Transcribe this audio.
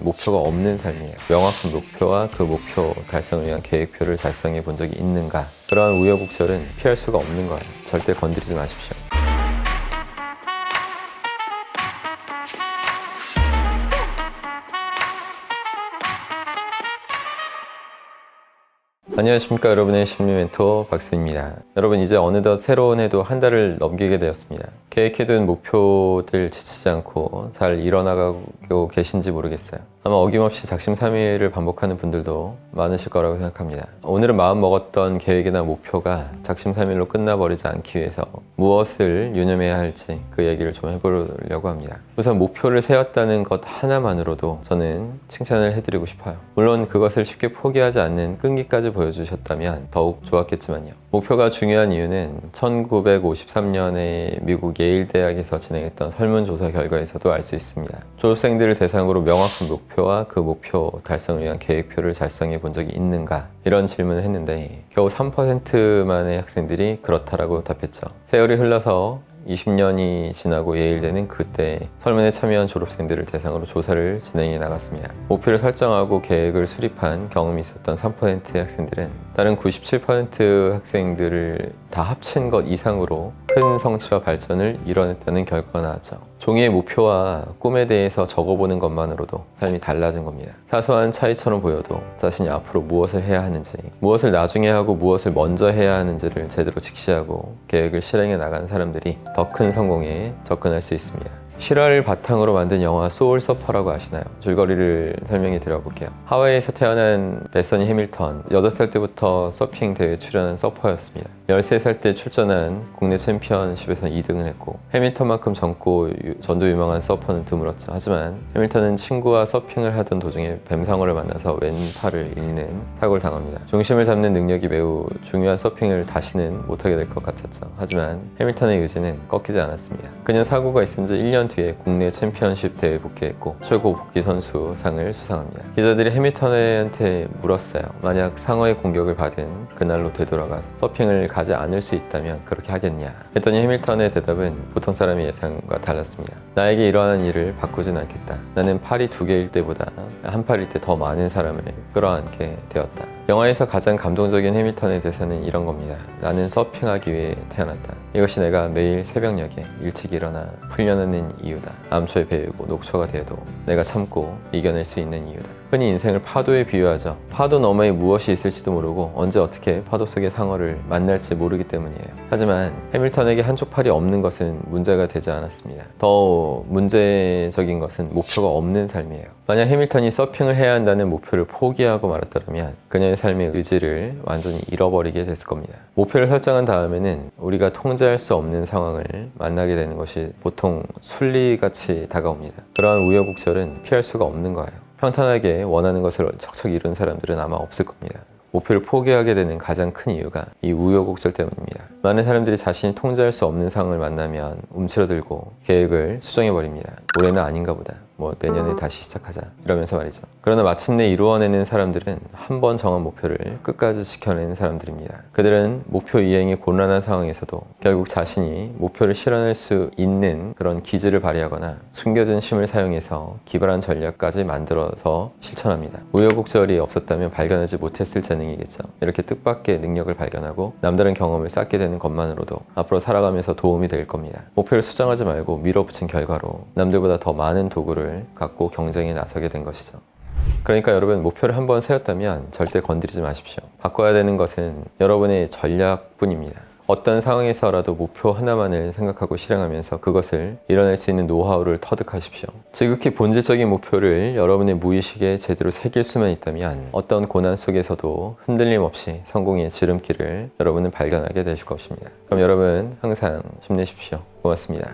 목표가 없는 삶이에요. 명확한 목표와 그 목표 달성을 위한 계획표를 달성해 본 적이 있는가? 그러한 우여곡절은 피할 수가 없는 거예요. 절대 건드리지 마십시오. 안녕하십니까, 여러분의 심리 멘토 박수입니다. 여러분, 이제 어느덧 새로운 해도 한 달을 넘기게 되었습니다. 계획해둔 목표들 지치지 않고 잘 이뤄나가고 계신지 모르겠어요. 아마 어김없이 작심삼일을 반복하는 분들도 많으실 거라고 생각합니다. 오늘은 마음 먹었던 계획이나 목표가 작심삼일로 끝나버리지 않기 위해서 무엇을 유념해야 할지 그 얘기를 좀 해보려고 합니다. 우선 목표를 세웠다는 것 하나만으로도 저는 칭찬을 해드리고 싶어요. 물론 그것을 쉽게 포기하지 않는 끈기까지 보여주셨다면 더욱 좋았겠지만요. 목표가 중요한 이유는 1953년에 미국 예일 대학에서 진행했던 설문조사 결과에서도 알 수 있습니다. 졸업생들을 대상으로 명확한 목표와 그 목표 달성을 위한 계획표를 달성해 본 적이 있는가? 이런 질문을 했는데 겨우 3%만의 학생들이 그렇다라고 답했죠. 세월이 흘러서 20년이 지나고 예일대는 그때 설문에 참여한 졸업생들을 대상으로 조사를 진행해 나갔습니다. 목표를 설정하고 계획을 수립한 경험이 있었던 3%의 학생들은 다른 97% 학생들을 다 합친 것 이상으로 큰 성취와 발전을 이뤄냈다는 결과가 나왔죠. 종이의 목표와 꿈에 대해서 적어보는 것만으로도 삶이 달라진 겁니다. 사소한 차이처럼 보여도 자신이 앞으로 무엇을 해야 하는지, 무엇을 나중에 하고 무엇을 먼저 해야 하는지를 제대로 직시하고 계획을 실행해 나가는 사람들이 더 큰 성공에 접근할 수 있습니다. 실화를 바탕으로 만든 영화 소울 서퍼라고 아시나요? 줄거리를 설명해 드려볼게요. 하와이에서 태어난 베서니 해밀턴, 8살 때부터 서핑 대회에 출연한 서퍼였습니다. 13살 때 출전한 국내 챔피언십에서 2등을 했고 해밀턴만큼 젊고 전도 유명한 서퍼는 드물었죠. 하지만 해밀턴은 친구와 서핑을 하던 도중에 뱀상어를 만나서 왼팔을 잃는 사고를 당합니다. 중심을 잡는 능력이 매우 중요한 서핑을 다시는 못하게 될 것 같았죠. 하지만 해밀턴의 의지는 꺾이지 않았습니다. 그는 사고가 있은 지 1년 뒤에 국내 챔피언십 대회에 복귀했고 최고 복귀 선수 상을 수상합니다. 기자들이 해밀턴한테 물었어요. 만약 상어의 공격을 받은 그날로 되돌아가 서핑을 가지 않을 수 있다면 그렇게 하겠냐? 했더니 해밀턴의 대답은 보통 사람의 예상과 달랐습니다. 나에게 일어나는 일을 바꾸진 않겠다. 나는 팔이 2개일 때보다 한 팔일 때 더 많은 사람을 끌어안게 되었다. 영화에서 가장 감동적인 해밀턴의 대사는 이런 겁니다. 나는 서핑하기 위해 태어났다. 이것이 내가 매일 새벽녘에 일찍 일어나 훈련하는 이유다. 암초에 베이고 녹초가 되어도 내가 참고 이겨낼 수 있는 이유다. 흔히 인생을 파도에 비유하죠. 파도 너머에 무엇이 있을지도 모르고 언제 어떻게 파도 속의 상어를 만날지 모르기 때문이에요. 하지만 해밀턴에게 한쪽 팔이 없는 것은 문제가 되지 않았습니다. 더 문제적인 것은 목표가 없는 삶이에요. 만약 해밀턴이 서핑을 해야 한다는 목표를 포기하고 말았다면 그녀의 삶의 의지를 완전히 잃어버리게 됐을 겁니다. 목표를 설정한 다음에는 우리가 통제할 수 없는 상황을 만나게 되는 것이 보통 순리같이 다가옵니다. 그러한 우여곡절은 피할 수가 없는 거예요. 평탄하게 원하는 것을 척척 이룬 사람들은 아마 없을 겁니다. 목표를 포기하게 되는 가장 큰 이유가 이 우여곡절 때문입니다. 많은 사람들이 자신이 통제할 수 없는 상황을 만나면 움츠러들고 계획을 수정해버립니다. 올해는 아닌가 보다. 내년에 다시 시작하자. 이러면서 말이죠. 그러나 마침내 이루어내는 사람들은 한 번 정한 목표를 끝까지 지켜내는 사람들입니다. 그들은 목표 이행이 곤란한 상황에서도 결국 자신이 목표를 실현할 수 있는 그런 기질을 발휘하거나 숨겨진 힘을 사용해서 기발한 전략까지 만들어서 실천합니다. 우여곡절이 없었다면 발견하지 못했을 재능이겠죠. 이렇게 뜻밖의 능력을 발견하고 남다른 경험을 쌓게 되는 것만으로도 앞으로 살아가면서 도움이 될 겁니다. 목표를 수정하지 말고 밀어붙인 결과로 남들보다 더 많은 도구를 갖고 경쟁에 나서게 된 것이죠. 그러니까 여러분, 목표를 한번 세웠다면 절대 건드리지 마십시오. 바꿔야 되는 것은 여러분의 전략뿐입니다. 어떤 상황에서라도 목표 하나만을 생각하고 실행하면서 그것을 이뤄낼 수 있는 노하우를 터득하십시오. 지극히 본질적인 목표를 여러분의 무의식에 제대로 새길 수만 있다면 어떤 고난 속에서도 흔들림 없이 성공의 지름길을 여러분은 발견하게 되실 것입니다. 그럼 여러분 항상 힘내십시오. 고맙습니다.